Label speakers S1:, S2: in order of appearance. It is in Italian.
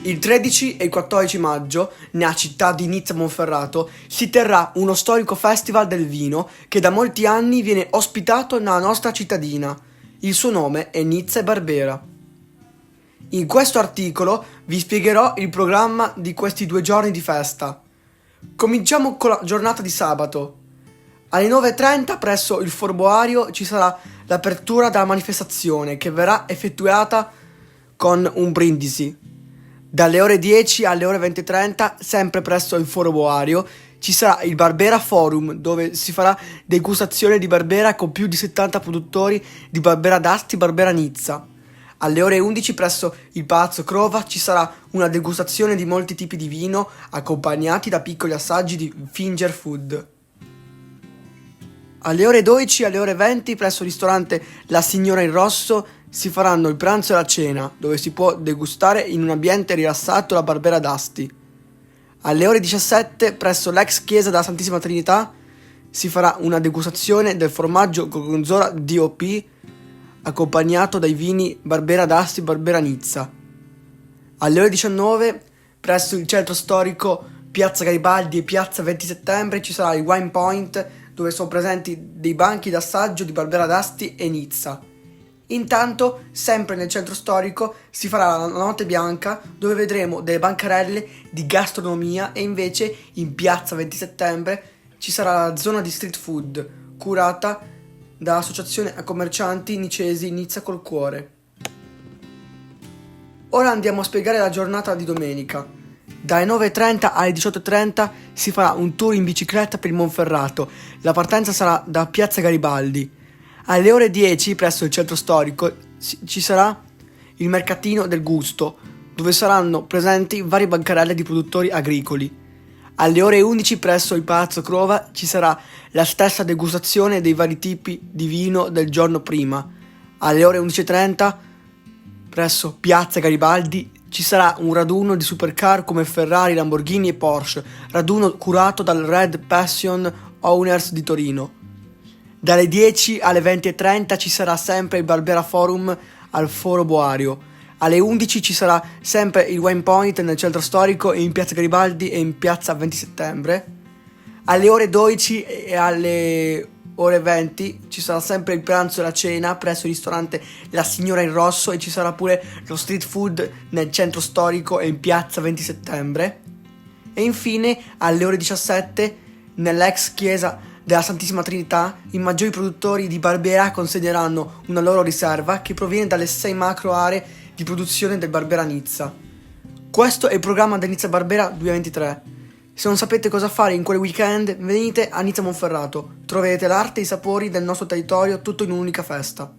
S1: Il 13 e il 14 maggio, nella città di Nizza Monferrato, si terrà uno storico festival del vino che da molti anni viene ospitato nella nostra cittadina. Il suo nome è Nizza e Barbera. In questo articolo vi spiegherò il programma di questi 2 giorni di festa. Cominciamo con la giornata di sabato. Alle 9:30 presso il Foro ci sarà l'apertura della manifestazione che verrà effettuata con un brindisi. Dalle ore 10 alle ore 20:30, sempre presso il Foro Boario, ci sarà il Barbera Forum, dove si farà degustazione di Barbera con più di 70 produttori di Barbera d'Asti e Barbera Nizza. Alle ore 11 presso il Palazzo Crova ci sarà una degustazione di molti tipi di vino accompagnati da piccoli assaggi di finger food. Alle ore 12 e alle ore 20 presso il ristorante La Signora in Rosso si faranno il pranzo e la cena, dove si può degustare in un ambiente rilassato la Barbera d'Asti. Alle ore 17 presso l'ex chiesa della Santissima Trinità si farà una degustazione del formaggio Gorgonzola DOP accompagnato dai vini Barbera d'Asti e Barbera Nizza. Alle ore 19 presso il centro storico Piazza Garibaldi e Piazza 20 Settembre ci sarà il Wine Point, dove sono presenti dei banchi d'assaggio di Barbera d'Asti e Nizza. Intanto, sempre nel centro storico, si farà la notte bianca, dove vedremo delle bancarelle di gastronomia, e invece in Piazza 20 Settembre ci sarà la zona di street food, curata dall'associazione a commercianti nicesi Nizza col Cuore. Ora andiamo a spiegare la giornata di domenica. Dalle 9:30 alle 18:30 si farà un tour in bicicletta per il Monferrato. La partenza sarà da Piazza Garibaldi. Alle ore 10 presso il centro storico ci sarà il mercatino del gusto, dove saranno presenti varie bancarelle di produttori agricoli. Alle ore 11 presso il Palazzo Crova ci sarà la stessa degustazione dei vari tipi di vino del giorno prima. Alle ore 11:30 presso Piazza Garibaldi ci sarà un raduno di supercar come Ferrari, Lamborghini e Porsche, raduno curato dal Red Passion Owners di Torino. Dalle 10 alle 20:30 ci sarà sempre il Barbera Forum al Foro Boario. Alle 11 ci sarà sempre il Wine Point nel centro storico in Piazza Garibaldi e in Piazza 20 Settembre. Alle ore 12 e alle ore 20 ci sarà sempre il pranzo e la cena presso il ristorante La Signora in Rosso, e ci sarà pure lo street food nel centro storico e in Piazza 20 Settembre. E infine alle ore 17 nell'ex chiesa della Santissima Trinità i maggiori produttori di Barbera consegneranno una loro riserva che proviene dalle 6 macro aree di produzione del Barbera Nizza. Questo è il programma del Nizza Barbera 2023. Se non sapete cosa fare in quel weekend, venite a Nizza Monferrato. Troverete l'arte e i sapori del nostro territorio tutto in un'unica festa.